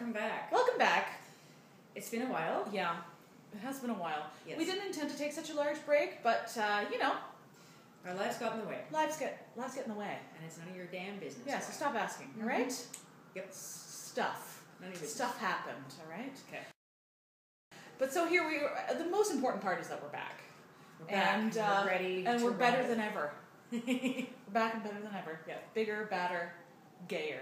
welcome back. Welcome back. It's been a while. Yeah, it has been a while. Yes. We didn't intend to take such a large break, but you know, Our lives got in the way. lives get in the way. And it's none of your damn business. Yeah, so stop asking. All right? Yep. Stuff. None of your business. Stuff happened. All right. Okay. But so here we are. The most important part is that we're back. We're back. And we're ready. and to we're better ride. than ever. We're back and better than ever. Yeah. Bigger, badder, gayer.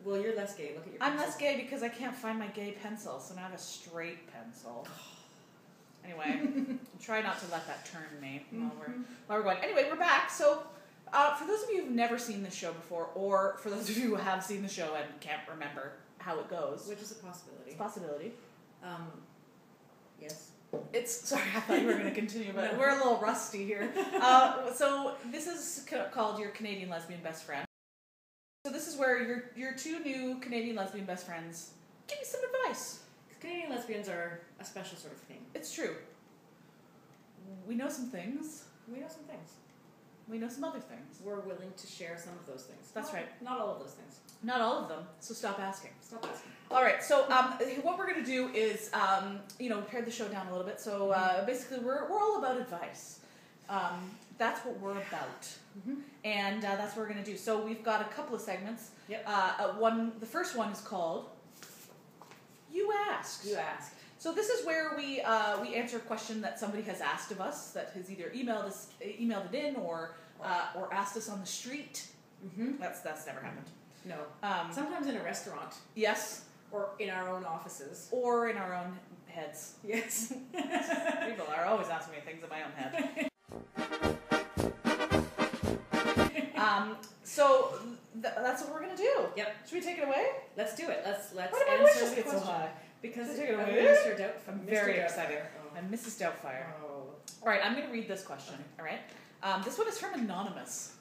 Well, you're less gay. Look at your. I'm pencil. less gay because I can't find my gay pencil, so now I have a straight pencil. Anyway, try not to let that turn me while we're going. Anyway, we're back. So, for those of you who've never seen this show before, or for those of you who have seen the show and can't remember how it goes, Which is a possibility. it's a possibility. Yes. Sorry, I thought you were going to continue, but No. we're a little rusty here. So this is called your Canadian Lesbian Best Friend. So this is where your two new Canadian Lesbian best friends give you some advice. Canadian lesbians are a special sort of thing. It's true. We know some things. We know some things. We know some other things. We're willing to share some of those things. That's right. Not all of those things. Not all of them, so stop asking. Stop asking. All right, so what we're going to do is, pare the show down a little bit. So basically, we're all about advice. That's what we're about, and that's what we're going to do. So we've got a couple of segments. Yep. The first one is called "You Asked." You ask. So this is where we answer a question that somebody has asked of us, that has either emailed it in, or asked us on the street. That's never happened. No. Sometimes in a restaurant. Yes. Or in our own offices. Or in our own heads. Yes. People are always asking me things in my own head. So that's what we're gonna do. Yep. Should we take it away? Let's do it. Let's Why do my answer voices the get so question. high? Because Take it of away. Mr. Doubtfire. I'm very excited. I'm Mrs. Doubtfire. Oh. All right, I'm gonna read this question. Okay. All right. This one is from Anonymous.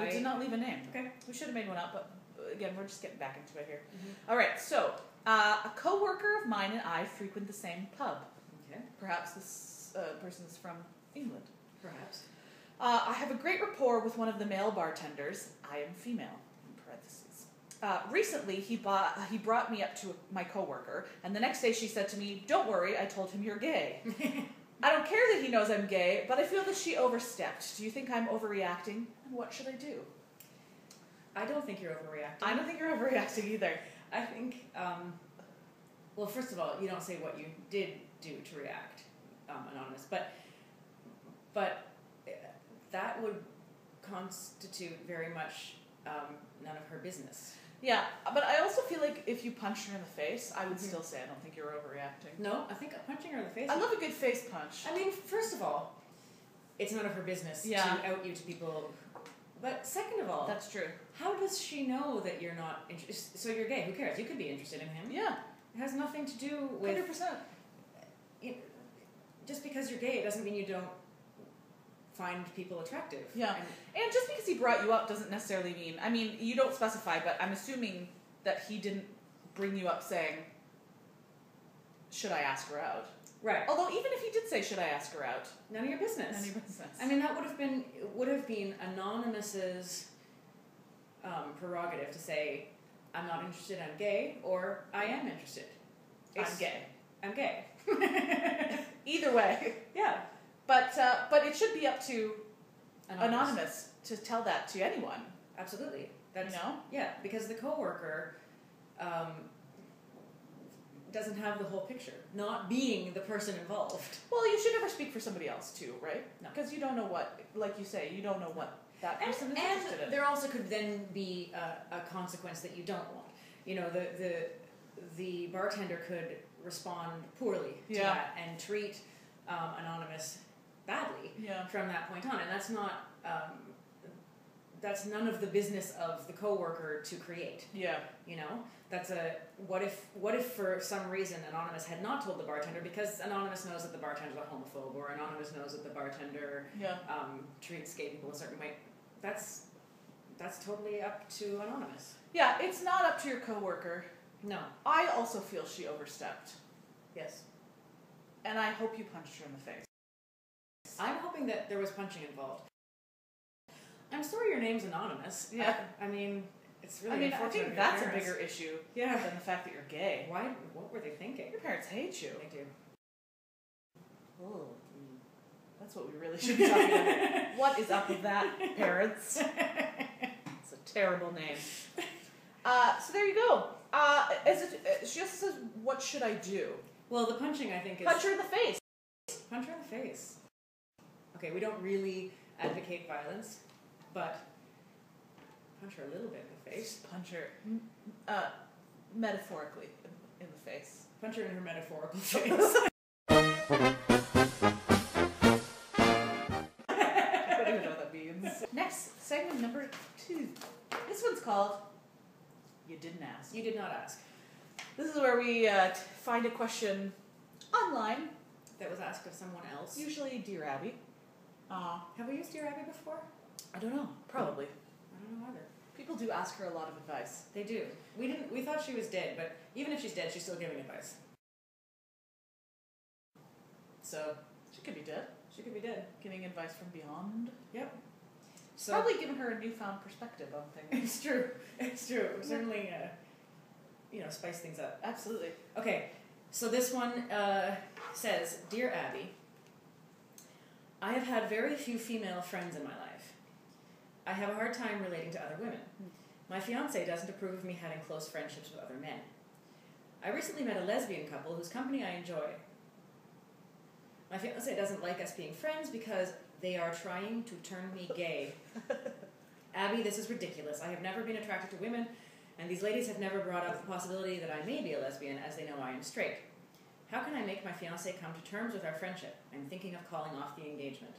We did not leave a name. Okay. We should have made one up, but again, we're just getting back into it here. All right. So a coworker of mine and I frequent the same pub. Okay. Perhaps this person is from England. Perhaps. I have a great rapport with one of the male bartenders. I am female, in parentheses. Recently, he brought me up to my coworker, and the next day she said to me, "Don't worry, I told him you're gay." I don't care that he knows I'm gay, but I feel that she overstepped. Do you think I'm overreacting? And what should I do? I don't think you're overreacting. I don't think you're overreacting either. I think, well, first of all, you don't say what you did do to react, Anonymous, but that would constitute very much none of her business. Yeah, but I also feel like if you punched her in the face, I would still say I don't think you're overreacting. No, I think punching her in the face. I love a good face punch. I mean, first of all, it's none of her business to out you to people. But second of all, That's true. how does she know that you're not interested? So you're gay. Who cares? You could be interested in him. Yeah, It has nothing to do with 100%. Just because you're gay, it doesn't mean you don't find people attractive. Yeah. And just because he brought you up doesn't necessarily mean, I mean, you don't specify, but I'm assuming that he didn't bring you up saying, "Should I ask her out?" Right. Although even if he did say, "Should I ask her out?" None of your business. None of your business. I mean, that would have been Anonymous's prerogative to say, "I'm not interested, I'm gay," or "I am interested. I'm gay. I'm gay." Either way. Yeah. But it should be up to Anonymous to tell that to anyone. Absolutely. Yeah, because the coworker doesn't have the whole picture, not being the person involved. Well, you should never speak for somebody else too, right? No. Because you don't know what, like you say, you don't know what that person is interested in. And there also could then be a consequence that you don't want. You know, the bartender could respond poorly to that and treat Anonymous badly from that point on, and that's not that's none of the business of the coworker to create. Yeah. You know, that's what if for some reason Anonymous had not told the bartender, because Anonymous knows that the bartender's a homophobe, or Anonymous knows that the bartender treats gay people a certain way. That's totally up to Anonymous. Yeah, it's not up to your coworker. No. I also feel she overstepped. Yes. And I hope you punched her in the face. I'm hoping that there was punching involved. I'm sorry your name's Anonymous. Yeah. I mean, It's really I mean, I unfortunate think of your that's a parents. bigger issue Yeah. than the fact that you're gay. Why? What were they thinking? Your parents hate you. They do. Oh, that's what we really should be talking about. What is up with that, parents? It's a terrible name. So there you go. She also says, what should I do? Well, the punching, I think, is... Punch her in the face. Punch her in the face. Okay, we don't really advocate violence, but punch her a little bit in the face. Just punch her metaphorically in the face. Punch her in her metaphorical face. I don't even know what that means. Next, segment number 2. This one's called You Didn't Ask. You did not ask. This is where we find a question online. That was asked of someone else. Usually Dear Abby. Have we used Dear Abby before? I don't know. Probably. I don't know either. People do ask her a lot of advice. They do. We thought she was dead, but even if she's dead, she's still giving advice. So She could be dead. she could be dead. Giving advice from beyond. Yep. So Probably giving her a newfound perspective on things. it's true. It's true. Certainly, spice things up. Absolutely. Okay, so this one says, Dear Abby, I have had very few female friends in my life. I have a hard time relating to other women. My fiancé doesn't approve of me having close friendships with other men. I recently met a lesbian couple whose company I enjoy. My fiancé doesn't like us being friends because they are trying to turn me gay. Abby, this is ridiculous. I have never been attracted to women, and these ladies have never brought up the possibility that I may be a lesbian, as they know I am straight. How can I make my fiancé come to terms with our friendship? I'm thinking of calling off the engagement.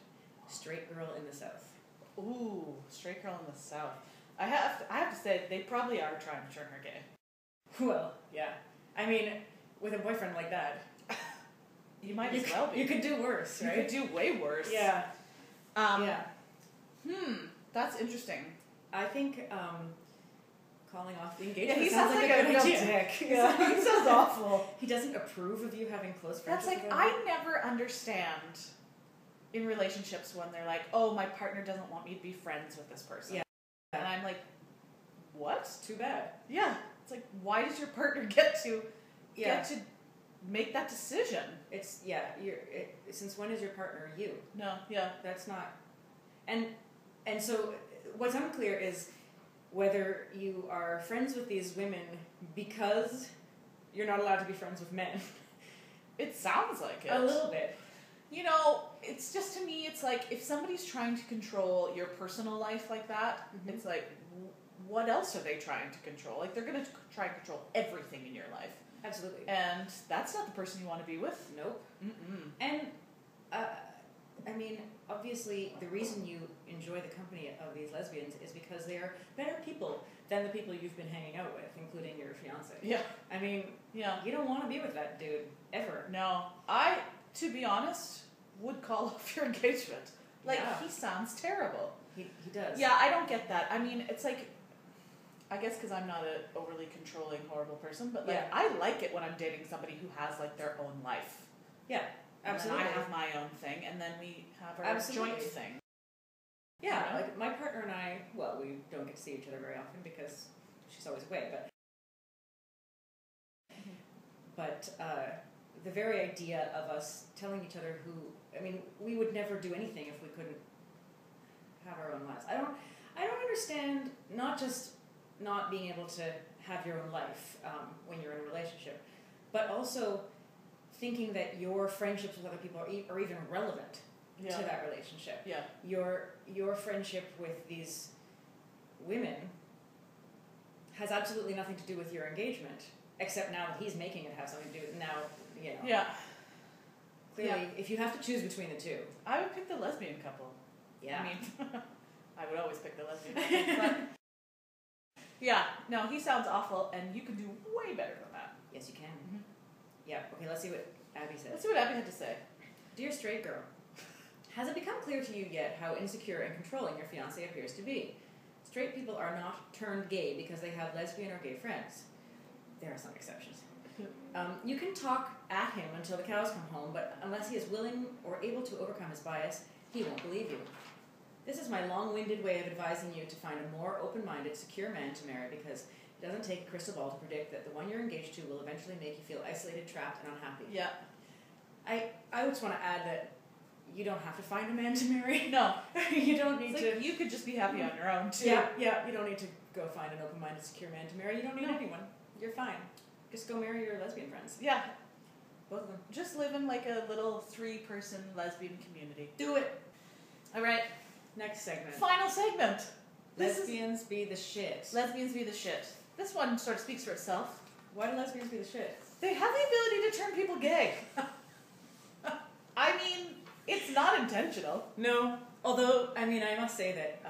Straight girl in the South. Ooh, straight girl in the South. I have to say, they probably are trying to turn her gay. Well, yeah. I mean, with a boyfriend like that, you might as well be. You could do worse, right? You could do way worse. Yeah. Yeah. That's interesting. I think calling off the engagement he sounds like a good real idea. dick. Yeah. He sounds awful. He doesn't approve of you having close friendships. That's like, with I other never understand in relationships when they're like, oh, my partner doesn't want me to be friends with this person. Yeah. And I'm like, what? Too bad. Yeah. It's like, why does your partner get to make that decision? It's since when is your partner you? No, yeah. That's not. And so what's unclear is whether you are friends with these women because you're not allowed to be friends with men. It sounds like it. A little bit. You know, it's just, to me, it's like, if somebody's trying to control your personal life like that, it's like, what else are they trying to control? Like, they're going to try and control everything in your life. Absolutely. And that's not the person you want to be with. Nope. Mm-mm. And, I mean, obviously, the reason you enjoy the company of these lesbians is because they are better people than the people you've been hanging out with, including your fiancé. Yeah. I mean, Yeah. you don't want to be with that dude, ever. No. To be honest, would call off your engagement. Like, he sounds terrible. He does. Yeah, I don't get that. I mean, it's like, I guess because I'm not an overly controlling, horrible person, but like, I like it when I'm dating somebody who has like their own life. Yeah, absolutely. And then I have my own thing, and then we have our joint thing. Yeah, you know? like my partner and I, well, we don't get to see each other very often because she's always away, but the very idea of us telling each other we would never do anything if we couldn't have our own lives. I don't understand not just not being able to have your own life when you're in a relationship, but also thinking that your friendships with other people are even relevant to that relationship. Yeah. Your friendship with these women has absolutely nothing to do with your engagement, except now that he's making it have something to do with now, you know. Yeah. Clearly, if you have to choose between the two. I would pick the lesbian couple. Yeah. I mean, I would always pick the lesbian couple. But yeah, no, he sounds awful, and you can do way better than that. Yes, you can. Mm-hmm. Yeah, okay, let's see what Abby says. Let's see what Abby had to say. Dear straight girl, has it become clear to you yet how insecure and controlling your fiancé appears to be? Straight people are not turned gay because they have lesbian or gay friends. There are some exceptions. You can talk at him until the cows come home, but unless he is willing or able to overcome his bias, he won't believe you. This is my long-winded way of advising you to find a more open-minded, secure man to marry because it doesn't take a crystal ball to predict that the one you're engaged to will eventually make you feel isolated, trapped, and unhappy. Yeah. I just want to add that you don't have to find a man to marry. No. You don't need to. You could just be happy on your own, too. Yeah. You don't need to go find an open-minded, secure man to marry. You don't need anyone. You're fine. Just go marry your lesbian friends. Yeah. Both of them. Just live in like a little 3-person lesbian community. Do it. All right. Next segment. Final segment. Lesbians be the shit. Lesbians be the shit. This one sort of speaks for itself. Why do lesbians be the shit? They have the ability to turn people gay. I mean, it's not intentional. No. Although, I mean, I must say that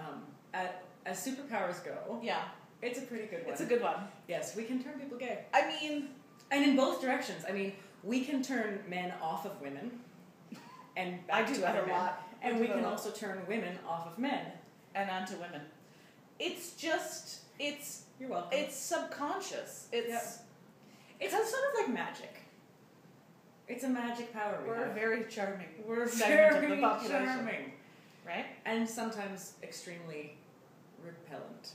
as superpowers go, Yeah. it's a pretty good one. It's a good one. Yes, we can turn people gay. I mean... And in both directions. I mean, we can turn men off of women. And back I do to that other a men. lot. And we can also turn women off of men. And onto women. It's just... You're welcome. It's subconscious. It's sort of like magic. It's a magic power we We're have. very charming. We're segment very of the population. charming. Right? And sometimes extremely repellent.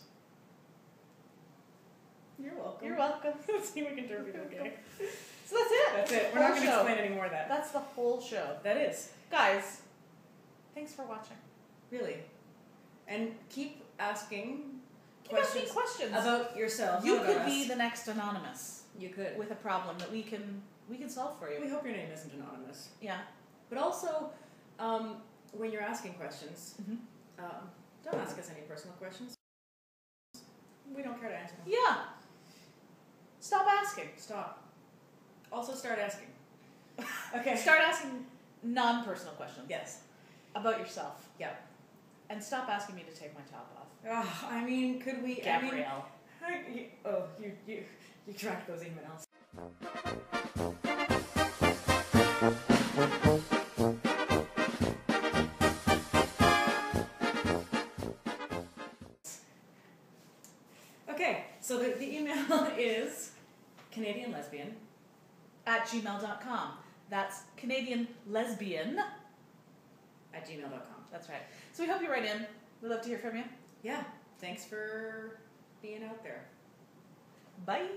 You're welcome. You're welcome. Let's see if we can turn people gay. So that's it. That's it. We're not going to explain any more of that. That's the whole show. That is. Guys, thanks for watching. Really. And keep asking questions about yourself. You not could about be us. the next anonymous You could. with a problem that we can solve for We you. hope your name isn't anonymous. Yeah. But also, when you're asking questions, don't ask us any personal questions. We don't care to answer them. Yeah. Stop asking. Stop. Also start asking. Okay. Start asking non-personal questions. Yes. About yourself. Yeah. And stop asking me to take my top off. I mean, could we... Gabrielle. You tracked those emails. Okay, so the email is Canadian Lesbian at gmail.com. That's Canadian Lesbian at gmail.com. That's right. So we hope you write in. We'd love to hear from you. Yeah, thanks for being out there. Bye.